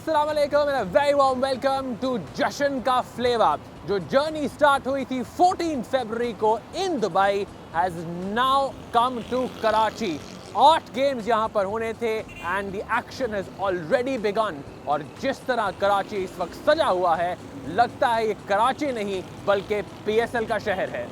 अस्सलाम वालेकुम and very warm welcome to जश्न का फ्लेवर। जो जर्नी स्टार्ट हुई थी 14 फरवरी को in Dubai has now come to Karachi. 8 games यहां पर होने थे and the action has already begun. और जिस तरह कराची इस वक्त सजा हुआ है, लगता है ये कराची नहीं बल्कि पीएसएल का शहर है।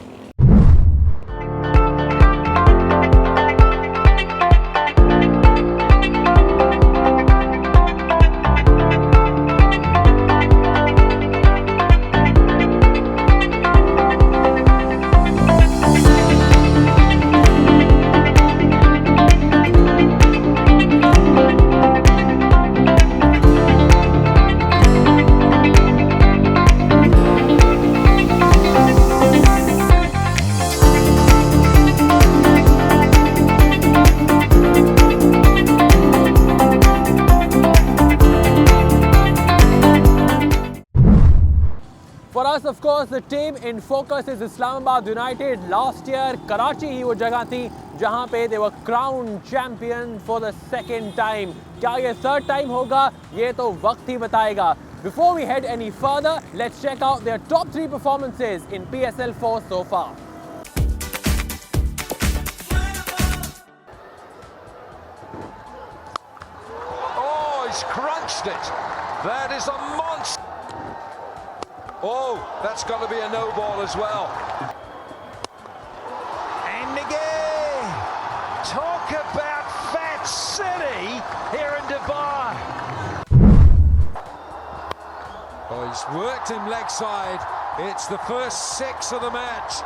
For us, of course, the team in focus is Islamabad United. Last year, Karachi ही वो जगह थी जहाँ पे they were crowned champion for the second time. क्या ये third time होगा? ये तो वक्त ही बताएगा. Before we head any further, let's check out their top 3 performances in PSL 4 so far. Oh, he's crunched it. That is a monster. Oh, that's got to be a no ball as well. And again, talk about Fat City here in Dubai. Oh, he's worked him leg side. It's the first 6 of the match.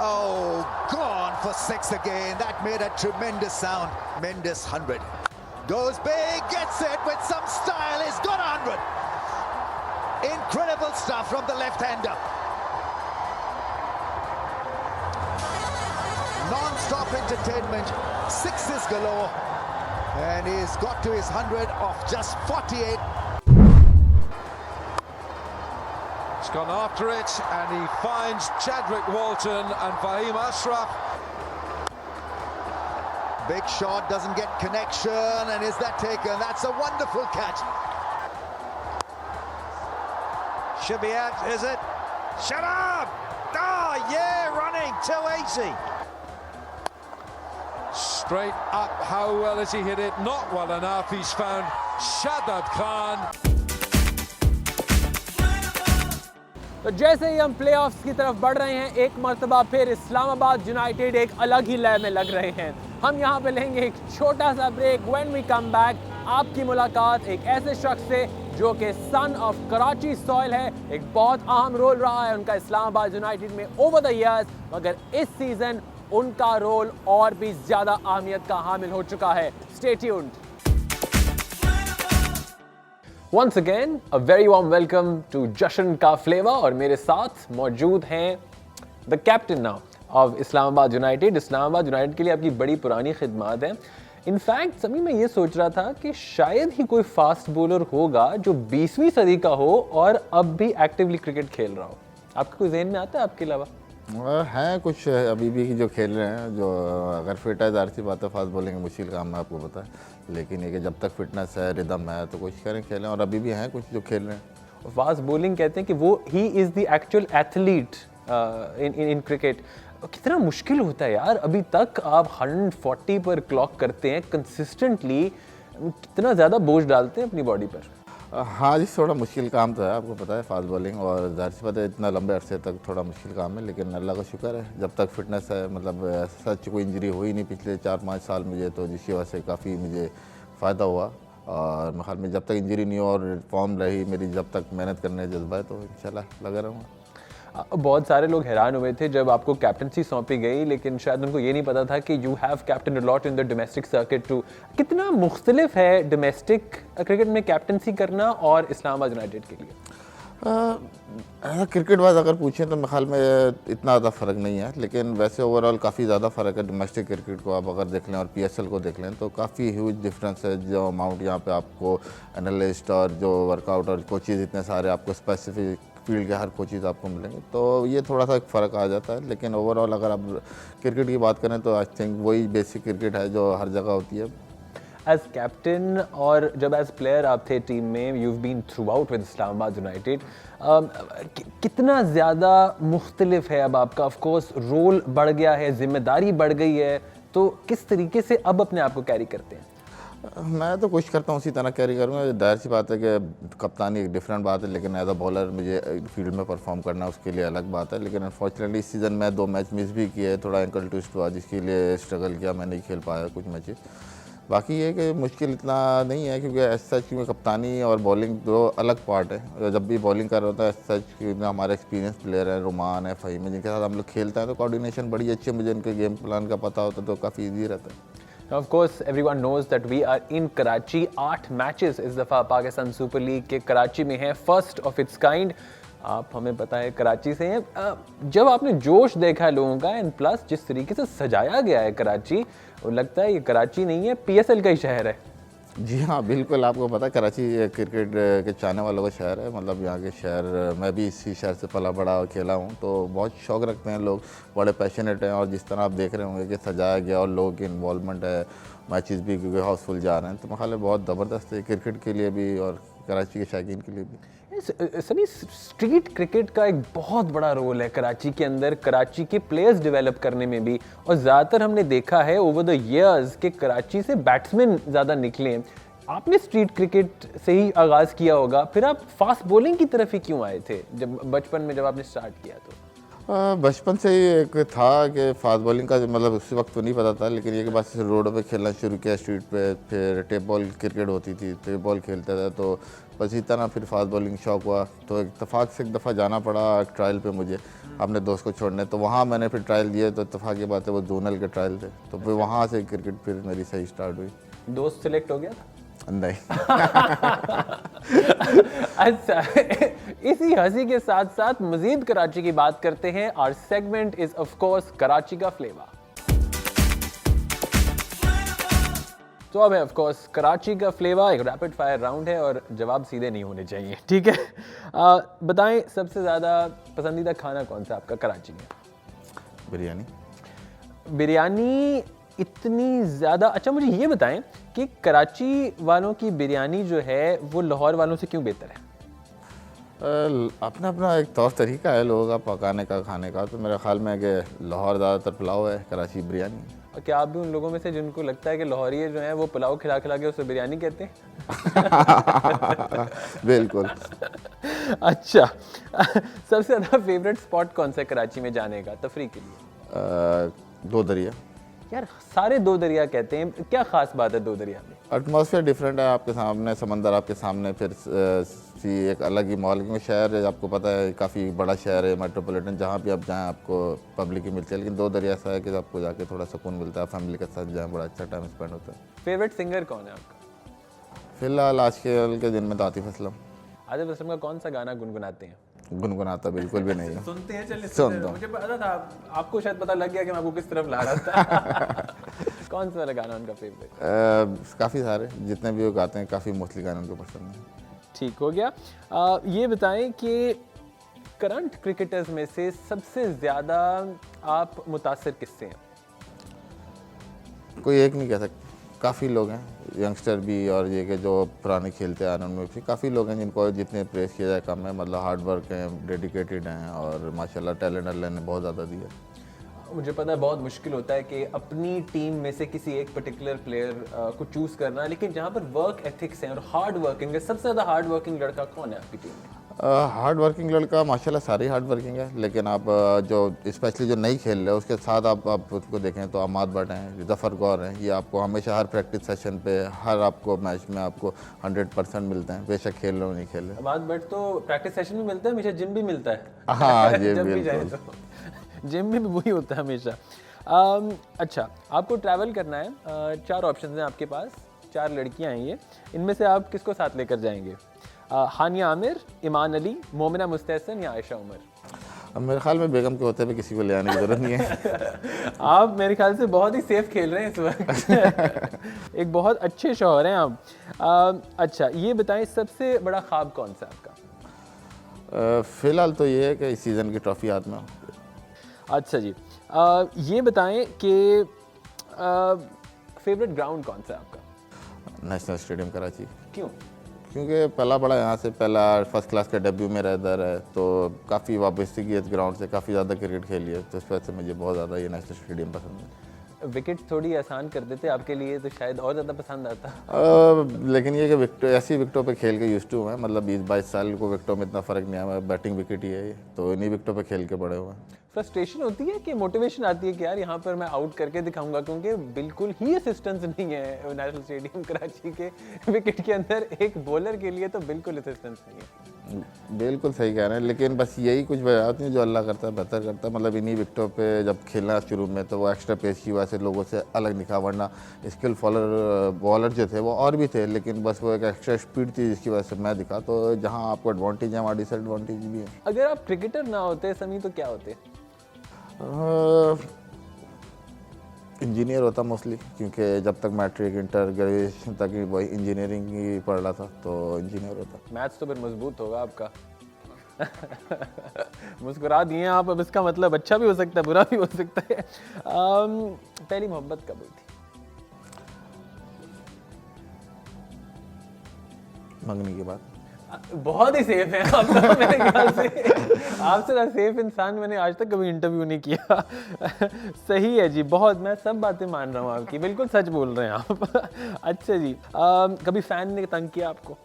Oh, gone for 6 again. That made a tremendous sound. Mendes 100. Goes big, gets it with some style. He's got 100. Incredible stuff from the left-hander. Non-stop entertainment, 6s galore, and he's got to his 100 of just 48. He's gone after it, and he finds Chadwick Walton and Fahim Ashraf. Big shot, doesn't get connection, and is that taken? That's a wonderful catch. Should be out, is it? Shut up! Oh, yeah, running, 280. Straight up, how well has he hit it? Not well enough, he's found Shadab Khan. तो जैसे ही हम playoffs की तरफ बढ़ रहे हैं, एक मर्तबा फिर इस्लामाबाद यूनाइटेड एक अलग ही लय में लग रहे हैं। हम यहाँ पे लेंगे एक छोटा सा break. When we come back, आपकी मुलाकात एक ऐसे शख्स से जो कि सन ऑफ कराची सॉइल है। एक बहुत अहम रोल रहा है उनका इस्लामाबाद यूनाइटेड में ओवर द इयर्स, मगर इस सीजन उनका रोल और भी ज़्यादा अहमियत का हामिल हो चुका है। Stay tuned. Once again, a very warm welcome to जश्न का फ्लेवर। और मेरे साथ मौजूद हैं the captain now of Islamabad United. Islamabad United के लिए आपकी बड़ी पुरानी खिदमत है। इनफैक्ट सभी मैं ये सोच रहा था कि शायद ही कोई फास्ट बॉलर होगा जो 20वीं सदी का हो और अब भी एक्टिवली क्रिकेट खेल रहा हो। आपका कोई ज़हन में आता है आपके अलावा? हैं कुछ अभी भी जो खेल रहे हैं, जो अगर फिट है, ज़ाहिर सी बात है फास्ट बॉलिंग मुश्किल काम है, आपको पता है। लेकिन ये कि जब तक फिटनेस है, रिदम है, तो कोशिश करें खेलें। और अभी भी हैं कुछ जो खेल रहे हैं। फास्ट बॉलिंग कहते हैं कि वो he is the actual athlete in cricket. कितना मुश्किल होता है यार, अभी तक आप 140 पर क्लॉक करते हैं कंसिस्टेंटली, कितना ज़्यादा बोझ डालते हैं अपनी बॉडी पर। हाँ जी, थोड़ा मुश्किल काम तो है, आपको पता है फास्ट बॉलिंग। और ज़ाहिर सी बात है इतना लंबे अरसे तक थोड़ा मुश्किल काम है, लेकिन अल्लाह का शुक्र है जब तक फिटनेस है। मतलब सच कोई इंजरी हुई नहीं पिछले 4-5 साल मुझे, तो जिसकी वजह से काफ़ी मुझे फ़ायदा हुआ। और मेरे ख्याल में जब तक इंजरी नहीं हो और फॉर्म रही मेरी, जब तक मेहनत करने जज्बा है, तो इंशाल्लाह लगा रहूँगा। बहुत सारे लोग हैरान हुए थे जब आपको कैप्टनसी सौंपी गई, लेकिन शायद उनको ये नहीं पता था कि you have captain a lot in the domestic circuit too. कितना मुख्तलिफ है डोमेस्टिक क्रिकेट में कैप्टनसी करना और इस्लामाबाद यूनाइटेड के लिए? क्रिकेट वाइज अगर पूछें तो मेरे ख्याल में इतना ज़्यादा फ़र्क नहीं है, लेकिन वैसे ओवरऑल काफ़ी ज़्यादा फ़र्क है। डोमेस्टिक क्रिकेट को आप अगर देख लें और पीएसएल को देख लें तो काफ़ी ह्यूज डिफरेंस है। जो अमाउंट यहाँ पे आपको एनालिस्ट और जो वर्कआउट और कोचेज़ इतने सारे आपको स्पेसिफिक फील्ड के हर कोचेज़ आपको मिलेंगे, तो ये थोड़ा सा फ़र्क आ जाता है। लेकिन ओवरऑल अगर आप क्रिकेट की बात करें तो आई थिंक वही बेसिक क्रिकेट है जो हर जगह होती है। एज कैप्टन और जब एज प्लेयर आप थे टीम में, you have been throughout with Islamabad United, कितना ज़्यादा मुख्तलिफ है अब आपका? ऑफ कोर्स रोल बढ़ गया है, जिम्मेदारी बढ़ गई है, तो किस तरीके से अब अपने आप को कैरी करते हैं? मैं तो कोशिश करता हूँ उसी तरह कैरी करूँगा। जाहिर सी बात है कि कप्तानी एक डिफरेंट बात है, लेकिन एज अ बॉलर मुझे फील्ड में परफॉर्म करना उसके लिए अलग बात है। लेकिन अनफॉर्चुनेटली इस सीज़न में 2 मैच मिस भी किए, थोड़ा एंकल ट्विस्ट हुआ जिसके लिए स्ट्रगल किया, मैं नहीं खेल पाया कुछ मैचेस। बाकी ये कि मुश्किल इतना नहीं है क्योंकि एज सच क्योंकि कप्तानी और बॉलिंग दो अलग पार्ट है। जब भी बॉलिंग कर रहा होता है एज सच क्योंकि हमारे एक्सपीरियंस प्लेयर हैं, रुमान है, फ़हीम है, जिनके साथ हम लोग खेलते हैं तो कोऑर्डिनेशन बड़ी अच्छी है, मुझे उनके गेम प्लान का पता होता है तो काफ़ी ईजी रहता है। Of course, everyone knows that we are in Karachi. 8 matches इस दफ़ा पाकिस्तान सुपर लीग के कराची में है, फर्स्ट ऑफ इट्स काइंड। आप हमें पता है कराची से हैं। जब आपने जोश देखा है लोगों का एंड प्लस जिस तरीके से सजाया गया है कराची, वो लगता है ये कराची नहीं है, PSL का ही शहर है। जी हाँ, बिल्कुल। आपको पता है कराची क्रिकेट के चाहने वालों का शहर है। मतलब यहाँ के शहर, मैं भी इसी शहर से पला बड़ा और खेला हूँ, तो बहुत शौक़ रखते हैं लोग, बड़े पैशनेट हैं। और जिस तरह आप देख रहे होंगे कि सजाया गया और लोगों की इन्वॉल्वमेंट है, मैचेस भी क्योंकि हाउसफुल जा रहे हैं, तो मेरे ख्याल है बहुत ज़बरदस्त है क्रिकेट के लिए भी और कराची के शायकीन के लिए भी। सनी, स्ट्रीट क्रिकेट का एक बहुत बड़ा रोल है कराची के अंदर, कराची के प्लेयर्स डेवलप करने में भी। और ज़्यादातर हमने देखा है ओवर द इयर्स कि कराची से बैट्समैन ज़्यादा निकले हैं। आपने स्ट्रीट क्रिकेट से ही आगाज़ किया होगा, फिर आप फास्ट बॉलिंग की तरफ ही क्यों आए थे जब बचपन में, जब आपने स्टार्ट किया तो? बचपन से ही एक था कि फास्ट बॉलिंग का मतलब उस वक्त तो नहीं पता था, लेकिन ये कि बस रोडों पे खेलना शुरू किया, स्ट्रीट पे, फिर टेप बॉल क्रिकेट होती थी, टेप बॉल खेलता था, तो बस इसी तरह फिर फास्ट बॉलिंग शौक हुआ। तो इत्तेफाक से एक दफ़ा जाना पड़ा ट्रायल पे मुझे अपने दोस्त को छोड़ने, तो वहाँ मैंने फिर ट्रायल दिए, तो इत्तेफाक की बात है वो जोनल के ट्रायल थे, तो फिर वहाँ से क्रिकेट फिर मेरी सही स्टार्ट हुई। दोस्त सिलेक्ट हो गया था? नहीं। अच्छा, इसी हंसी के साथ साथ मजीद कराची की बात करते हैं। Our segment is of course Karachi का फ्लेवर। तो अब है ऑफ कोर्स कराची का फ्लेवर, एक रैपिड फायर राउंड है और जवाब सीधे नहीं होने चाहिए, ठीक है? बताएं सबसे ज़्यादा पसंदीदा खाना कौन सा आपका कराची में? बिरयानी। बिरयानी इतनी ज़्यादा? अच्छा, मुझे ये बताएं कि कराची वालों की बिरयानी जो है वो लाहौर वालों से क्यों बेहतर है? अपना अपना एक तौर तरीका है लोगों का पकाने का, खाने का। तो मेरे ख्याल में कि लाहौर ज़्यादातर पुलाव है, कराची बिरयानी। और क्या आप भी उन लोगों में से जिनको लगता है कि लाहौरी जो है वो पुलाव खिला खिला के उसे बिरयानी कहते हैं? बिल्कुल। अच्छा, सबसे ज़्यादा फेवरेट स्पॉट कौन सा है कराची में जाने का तफरी के लिए? 2 दरिया। यार सारे 2 दरिया कहते हैं, क्या खास बात है 2 दरिया में? एटमॉस्फेयर डिफरेंट है, आपके सामने समंदर, आपके सामने फिर सी एक अलग ही माहौल, क्योंकि शहर है, आपको पता है काफ़ी बड़ा शहर है, मेट्रोपॉलिटन, जहाँ भी आप जाएँ आपको पब्लिक ही मिलती है। लेकिन 2 दरिया ऐसा है कि आपको जाके थोड़ा सुकून मिलता है, फैमिली के साथ जाएँ, बड़ा अच्छा टाइम स्पेंड होता है। फेवरेट सिंगर कौन है आपका? फिलहाल आज के दिन में तो आतिफ असलम। आतिफ असलम का कौन सा गाना गुनगुनाते हैं? गुनगुनाता बिल्कुल भी नहीं है। सुनते हैं, चलिए सुनता हूं। मुझे पता था, आपको शायद पता लग गया कि मैं आपको किस तरफ ला रहा था। कौन सा वाला गाना उनका फेवरेट? काफ़ी सारे जितने भी वो गाते हैं, काफ़ी मोस्टली गाने उनको पसंद है। ठीक हो गया। ये बताएं कि करंट क्रिकेटर्स में से सबसे ज़्यादा आप मुतासिर किससे हैं? कोई एक नहीं कह सकता, काफ़ी लोग हैं, यंगस्टर भी और ये कि जो पुराने खेलते आ रहे हैं उनमें भी काफ़ी लोग हैं जिनको जितने प्रेस किया जाए कम है। मतलब हार्ड वर्क हैं, डेडिकेटेड हैं और माशाल्लाह टैलेंट अल्लाह ने बहुत ज़्यादा दिया। मुझे पता है बहुत मुश्किल होता है कि अपनी टीम में से किसी एक पर्टिकुलर प्लेयर को चूज़ करना, लेकिन जहाँ पर वर्क एथिक्स हैं और हार्ड वर्किंग है, सबसे ज़्यादा हार्ड वर्किंग लड़का कौन है आपकी टीम में? हार्ड वर्किंग लड़का माशाल्लाह सारे हार्ड वर्किंग है, लेकिन आप जो स्पेशली जो नहीं खेल रहे उसके साथ आप उसको देखें तो अमाद भट्ट हैं, जफ़र गौर हैं, ये आपको हमेशा हर प्रैक्टिस सेशन पे, हर आपको मैच में आपको 100% मिलते हैं, बेशक खेल रहे हो नहीं खेल रहे। अमाद भट्ट तो प्रैक्टिस सेशन भी मिलता है, हमेशा जिम भी मिलता है। हाँ जी, जब भी जाए तो जिम में भी वही होता है हमेशा। अच्छा, आपको ट्रैवल करना है, 4 ऑप्शन हैं आपके पास, 4 लड़कियां हैं ये, इनमें से आप किसको साथ लेकर जाएंगे? हानिया आमिर, ईमान अली, मोमिना मुस्तहसन या आयशा उमर? अब मेरे ख्याल में बेगम के होते हुए किसी को ले आने की ज़रूरत नहीं है। आप मेरे ख्याल से बहुत ही सेफ खेल रहे हैं इस वक्त। एक बहुत अच्छे शौहर हैं आप। अच्छा, ये बताएं सबसे बड़ा ख्वाब कौन सा आपका? फ़िलहाल तो ये है कि इस सीज़न की ट्रॉफ़ी हाथ में हो। अच्छा जी, ये बताएं कि फेवरेट ग्राउंड कौन सा है आपका? National stadium Karachi. क्यों? क्योंकि पला बड़ा यहाँ से, पहला फर्स्ट क्लास का डेब्यू मेरा इधर है, तो काफ़ी वापसी की इस ग्राउंड से, काफ़ी ज़्यादा क्रिकेट खेली है, तो इस वजह से मुझे बहुत ज़्यादा ये नेशनल स्टेडियम पसंद है। विकेट थोड़ी आसान कर देते आपके लिए तो शायद और ज़्यादा पसंद आता। लेकिन ये कि विकेट ऐसी विकेटों पे खेल के यूज्ड टू हैं, मतलब 20-22 साल को विकेटों में इतना फ़र्क नहीं आया, बैटिंग विकेट ही है ये, तो इन्हीं विकेटों पे खेल के बड़े हुए हैं। फ्रस्ट्रेशन होती है कि मोटिवेशन आती है कि यार यहाँ पर मैं आउट करके दिखाऊंगा, क्योंकि बिल्कुल ही असिस्टेंस नहीं है नेशनल स्टेडियम कराची के विकेट के अंदर, एक बॉलर के लिए तो बिल्कुल असिस्टेंस नहीं है। बिल्कुल सही कह रहे हैं, लेकिन बस यही कुछ वजह होती है जो अल्लाह करता है बेहतर करता है। मतलब इन्हीं विकेटों पे जब खेलना शुरू में तो वो एक्स्ट्रा पेस की वजह से लोगों से अलग दिखा, वरना स्किल बॉलर जो थे वो और भी थे, लेकिन बस वो एक एक्स्ट्रा स्पीड थी जिसकी वजह से मैं दिखा। तो जहाँ आपको एडवांटेज है वहाँ डिसएडवांटेज भी है। अगर आप क्रिकेटर ना होते समी तो क्या होते? इंजीनियर होता मोस्टली, क्योंकि जब तक मैट्रिक इंटर ग्रेजुएशन तक ही वही इंजीनियरिंग ही पढ़ रहा था, तो इंजीनियर होता। मैथ्स तो फिर मजबूत होगा आपका। मुस्कुरा दिए आप, अब इसका मतलब अच्छा भी हो सकता है बुरा भी हो सकता है। पहली मोहब्बत कब हुई थी? मंगनी के बाद। बहुत ही सेफ है आप तो, मेरे ख्याल से आपसे ज़्यादा सेफ इंसान मैंने आज तक कभी इंटरव्यू नहीं किया। सही है जी, बहुत, मैं सब बातें मान रहा हूँ आपकी, बिल्कुल सच बोल रहे हैं आप। अच्छा जी, कभी फ़ैन ने तंग किया आपको?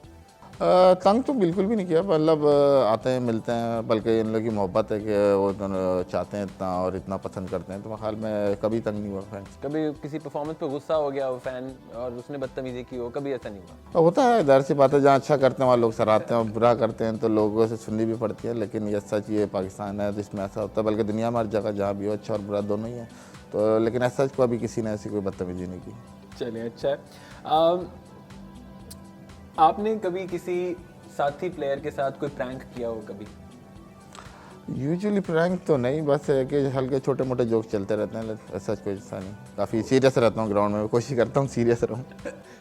तंग तो बिल्कुल भी नहीं किया, मतलब आते हैं मिलते हैं, बल्कि इन लोगों की मोहब्बत है कि वो दोनों चाहते हैं इतना और इतना पसंद करते हैं, तो मेरे ख्याल में कभी तंग नहीं हुआ फैन। कभी किसी परफॉर्मेंस पे गुस्सा हो गया हो फैन और उसने बदतमीजी की हो, कभी ऐसा नहीं हुआ? होता है, जाहिर सी बात है, जहाँ अच्छा करते हैं वहाँ लोग सराहते हैं और बुरा करते हैं तो लोगों से सुननी भी पड़ती है, लेकिन ये सच, ये पाकिस्तान है जिसमें ऐसा होता है, बल्कि दुनिया में हर जगह जहाँ भी हो अच्छा और बुरा दोनों ही है, तो लेकिन ऐसा कभी किसी ने ऐसी कोई बदतमीजी नहीं की। चलिए, अच्छा है। आपने कभी किसी साथी प्लेयर के साथ कोई प्रैंक किया हो कभी? यूजुअली प्रैंक तो नहीं, बस है कि हल्के छोटे मोटे जोक चलते रहते हैं, ऐसा कोई ऐसा नहीं। काफ़ी सीरियस रहता हूँ ग्राउंड में, कोशिश करता हूँ सीरियस रहूँ।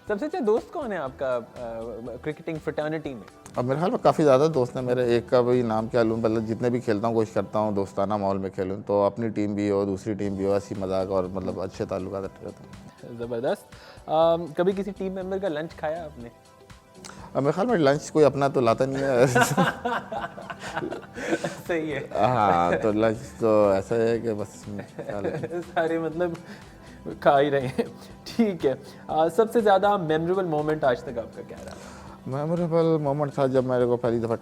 सबसे अच्छा दोस्त कौन है आपका क्रिकेटिंग फ्रेटर्निटी में? अब मेरे ख्याल में काफ़ी ज़्यादा दोस्त हैं मेरे, एक का भी नाम क्या लूँ, मतलब जितने भी खेलता हूँ कोशिश करता हूँ दोस्ताना माहौल में खेलूँ, तो अपनी टीम भी हो दूसरी टीम भी हो, ऐसी मजाक और मतलब अच्छे ताल्लुकात रहते हैं। ज़बरदस्त। कभी किसी टीम मेंबर का लंच खाया आपने? अब मेरे ख्याल में लंच कोई अपना तो लाता नहीं है। सही है। हाँ, तो लंच तो ऐसा है कि बस सारे मतलब खा ही रहे हैं। ठीक है। सबसे ज़्यादा मेमोरेबल मोमेंट आज तक आपका क्या रहा? मेमोरेबल मोमेंट था जब मेरे को पहली दफ़ा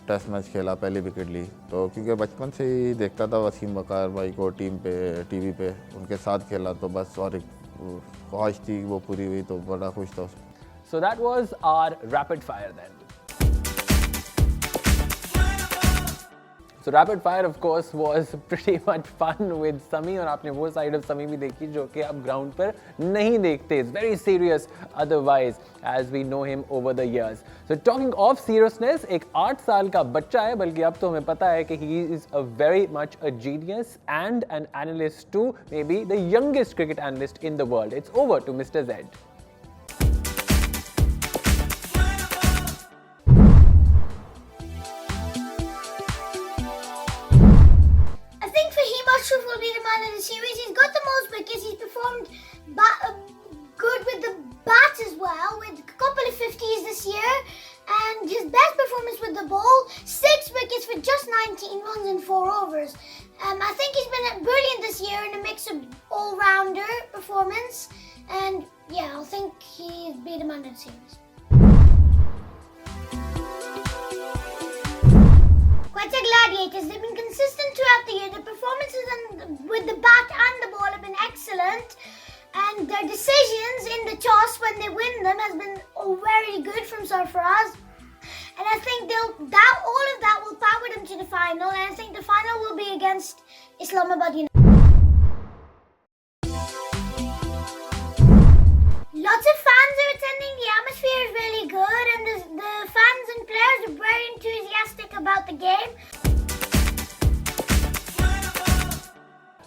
टेस्ट मैच खेला, पहली विकेट ली, तो क्योंकि बचपन से ही देखता था वसीम वकार भाई को टीम पे टीवी पे, उनके साथ खेला, तो बस और एक ख्वाहिश थी वो पूरी हुई, तो बड़ा खुश था उसमें। So that was our rapid fire then. So rapid fire of course was pretty much fun with Sami, और आपने वो side of Sami भी देखी जो कि आप ground पर नहीं देखते. It's very serious otherwise as we know him over the years. So talking of seriousness, एक 8 साल का बच्चा है, बल्कि अब तो हमें पता है कि he is a very much a genius and an analyst too, maybe the youngest cricket analyst in the world. It's over to Mr. Z. Will be the man of the series. He's got the most wickets. He's performed good with the bat as well, with a couple of 50s this year. And his best performance with the ball, 6 wickets for just 19 runs in 4 overs. I think he's been brilliant this year in a mix of all-rounder performance. And yeah, I think he'll be the man of the series. Quetta Gladiators, they've been consistent throughout the year. The performances with the bat and the ball have been excellent, and their decisions in the toss when they win them has been very good from Sarfaraz. And I think all of that will power them to the final, and I think the final will be against Islamabad United. Lots of fans are attending. The atmosphere is really good, and the fans and players are very enthusiastic about the game.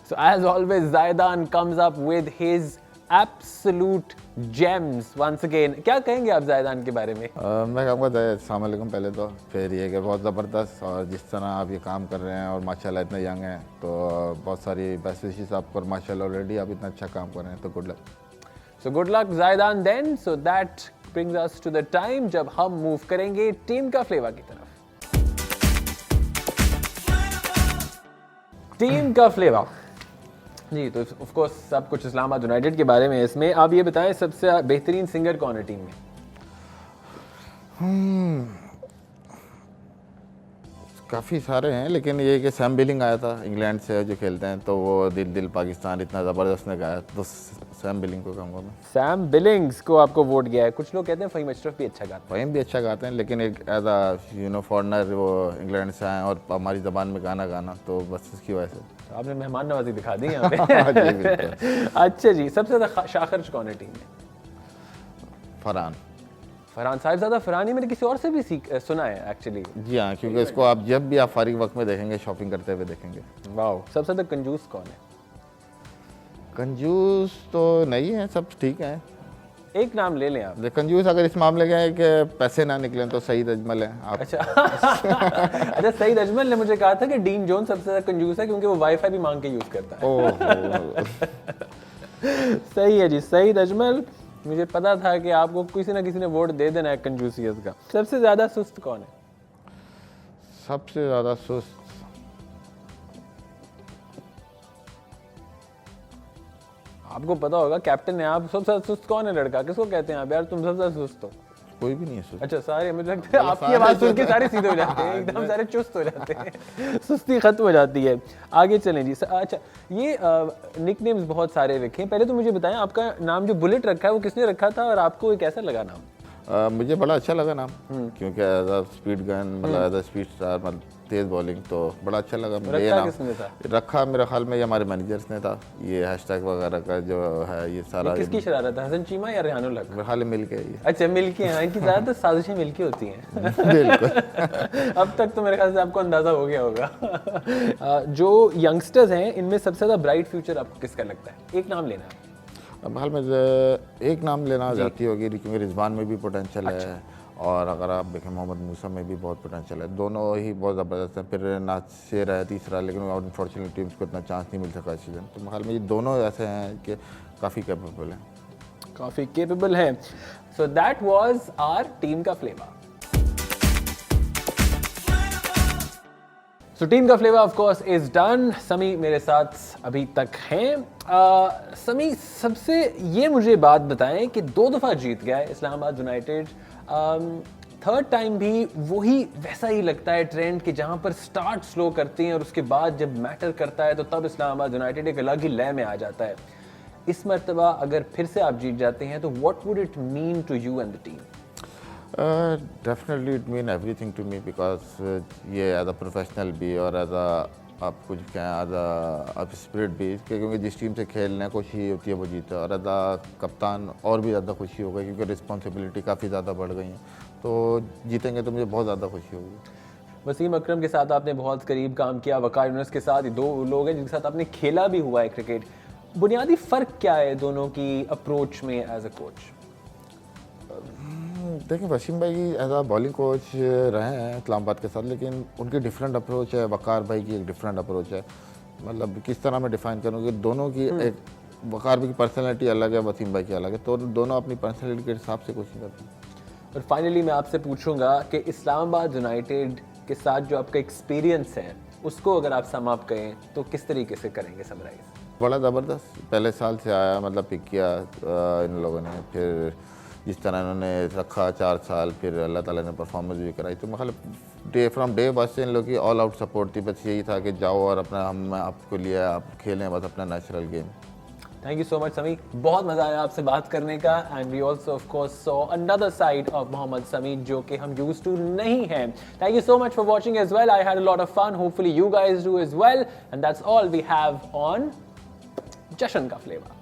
So as always, Zaidan comes up with his absolute gems once again. क्या कहेंगे आप ज़ायदान के बारे में? मैं कहूँगा अस्सलाम वालेकुम पहले तो, फिर ये कि बहुत ज़बरदस्त, और जिस तरह आप ये काम कर रहे हैं और माशाल्लाह इतने यंग हैं, तो बहुत सारी बेस्ट विशेस आपको, और माशाल्लाह ऑलरेडी आप इतना अच्छा काम कर रहे हैं, तो good luck. So good luck Zaidan then. So that brings us to the time जब हम मूव करेंगे टीम का फ्लेवर की तरफ। टीम का फ्लेवर जी, तो ऑफ कोर्स सब कुछ इस्लामाबाद यूनाइटेड के बारे में है इसमें। आप ये बताएं सबसे बेहतरीन सिंगर कौन है टीम में? काफ़ी सारे हैं, लेकिन ये कि सैम बिलिंग आया था इंग्लैंड से जो खेलते हैं, तो वो दिल दिल पाकिस्तान इतना ज़बरदस्त ने गाया, तो सैम बिलिंग को कहूँगा मैं। सैम बिलिंग्स को आपको वोट गया है। कुछ लोग कहते हैं फ़हीम अशरफ भी अच्छा गाता है। फ़हीम भी अच्छा गाते हैं, लेकिन एक एज आ फॉरनर वो इंग्लैंड से आए और हमारी ज़बान में गाना, तो बस इसकी वजह से। तो आपने मेहमान नवाजी दिखा दी यहाँ पे। जी बिल्कुल। अच्छा जी, सबसे ज़्यादा शाखर्ज कौन है टीम में? फरहान साहिबजादा। फरहानी मैंने किसी और से भी सुना है एक्चुअली। जी हाँ, क्योंकि इसको आप जब भी आप फारिग वक्त में देखेंगे, शॉपिंग करते हुए देखेंगे। वाह। सबसे ज़्यादा कंजूस कौन है? कंजूस तो नहीं है, सब ठीक है। एक नाम ले लें आप। कंजूस अगर इस मामले का है कि पैसे ना निकलें तो सईद अजमल है। आप अच्छा। अच्छा, सईद अजमल ने मुझे कहा था कि डीन जोन सबसे ज़्यादा कंजूस है क्योंकि वो वाईफाई भी मांग के यूज़ करता है। ओह। सही है जी, सईद अजमल। मुझे पता था कि आपको किसी ना किसी ने वोट दे देना है कंजूसियत का। सबसे ज़्यादा सुस्त कौन है? सबसे ज़्यादा सुस्त आपको पता होगा, कैप्टन है आप। सबसे ज्यादा सुस्त कौन है लड़का? किसको कहते हैं आप? यार तुम सबसे ज्यादा सुस्त हो। कोई भी नहीं है सुस्त। अच्छा, सारे मुझे लगता है आपकी आवाज सुन के सारे सीधे हो जाते हैं, एकदम सारे चुस्त हो जाते हैं, सुस्ती खत्म हो जाती है। आगे चलें जी। अच्छा, ये निकनेम्स बहुत सारे रखे हैं। पहले तो मुझे बताएं आपका नाम जो बुलेट रखा है वो किसने रखा था और आपको कैसा लगा नाम? मुझे बड़ा अच्छा लगा नाम, क्योंकि एज अ स्पीड गन, मतलब एज अ स्पीड स्टार, मतलब तेज बॉलिंग, तो बड़ा अच्छा लगा मुझे। ये नाम किसने था? रखा मेरे ख्याल में ये हमारे मैनेजर्स ने था। ये हैशटैग वगैरह का जो है ये सारा किसकी शरारत है? हसन चीमा या रेहानुल हक? मेरे ख्याल में मिल के ये। अच्छा, मिलके हैं। इनकी ज़्यादातर साजिशें मिलके होती हैं। बिल्कुल। अब तक तो मेरे ख्याल से आपको अंदाज़ा हो गया होगा। जो यंगस्टर्स हैं इनमें सबसे ज़्यादा ब्राइट फ्यूचर आपको किसका लगता है? एक नाम लेना है। अब हाल में एक नाम लेना जाती होगी, क्योंकि रिजवान में भी पोटेंशियल है, और अगर आप देखें मोहम्मद मूसा में भी बहुत पोटेंशियल है। दोनों ही बहुत ज़बरदस्त हैं। फिर नासिर है तीसरा, लेकिन अनफॉर्चुनेटली टीम्स को इतना चांस नहीं मिल सका इस सीज़न। तो हाल में ये दोनों ऐसे हैं कि काफ़ी कैपेबल हैं। काफ़ी केपेबल है। So that was our team का फ्लेवर। सो टीम का flavour of course is done. Sami मेरे साथ अभी तक हैं। समी, सबसे ये मुझे बात बताएं कि 2 दफ़ा जीत गया है इस्लामाबाद यूनाइटेड। थर्ड टाइम भी वही वैसा ही लगता है ट्रेंड कि जहाँ पर स्टार्ट स्लो करते हैं और उसके बाद जब मैटर करता है तो तब इस्लामाबाद यूनाइटेड एक अलग ही लय में आ जाता है। इस मर्तबा अगर फिर से आप जीत जाते हैं तो what would it mean to you and the team? Definitely it mean everything to me, because ये एज अ प्रोफेशनल भी और एज अ आप कुछ कहें एज अ स्पिरिट भी, क्योंकि जिस टीम से खेलने खुशी होती है वो जीता, और एज अ कप्तान और भी ज़्यादा खुशी हो गई क्योंकि रिस्पॉन्सिबिलिटी काफ़ी ज़्यादा बढ़ गई हैं। तो जीतेंगे तो मुझे बहुत ज़्यादा खुशी होगी। वसीम अकरम के साथ आपने बहुत करीब काम किया, वकार यूनुस के साथ, ये 2 लोग हैं जिनके साथ आपने खेला भी हुआ है क्रिकेट। बुनियादी फ़र्क क्या है दोनों की अप्रोच में एज अ कोच? देखिए, वसीम भाई एज आ बॉलिंग कोच रहे हैं इस्लामाबाद के साथ, लेकिन उनकी डिफरेंट अप्रोच है। वकार भाई की एक डिफरेंट अप्रोच है। मतलब किस तरह मैं डिफ़ाइन करूँ कि दोनों की एक, वकार भाई की पर्सनैलिटी अलग है, वसीम भाई की अलग है, तो दोनों अपनी पर्सनैलिटी के हिसाब से कोशिश करते हैं। और फाइनली मैं आपसे पूछूंगा कि इस्लामाबाद यूनाइटेड के साथ जो आपका एक्सपीरियंस है उसको अगर आप सम अप करें तो किस तरीके से करेंगे समराइज? बड़ा ज़बरदस्त पहले साल से आया, मतलब पिक किया इन लोगों ने, फिर जिस तरह इन्होंने रखा 4 साल, फिर अल्लाह ताला ने परफॉर्मेंस भी कराई। तो मतलब फ्रॉम डे बस से इन लोग की ऑल आउट सपोर्ट थी। बस यही था कि जाओ और अपना हम आपको लिया, आप खेलें बस अपना natural game. Thank you so much Shami, बहुत मज़ा आया आपसे बात करने का। And we also of course saw another side of Mohammed Shami जो कि हम यूज्ड टू नहीं हैं। Thank you so much for watching as well. I had a lot of fun, hopefully you guys do as well, and that's all we have on Jashan का flavour.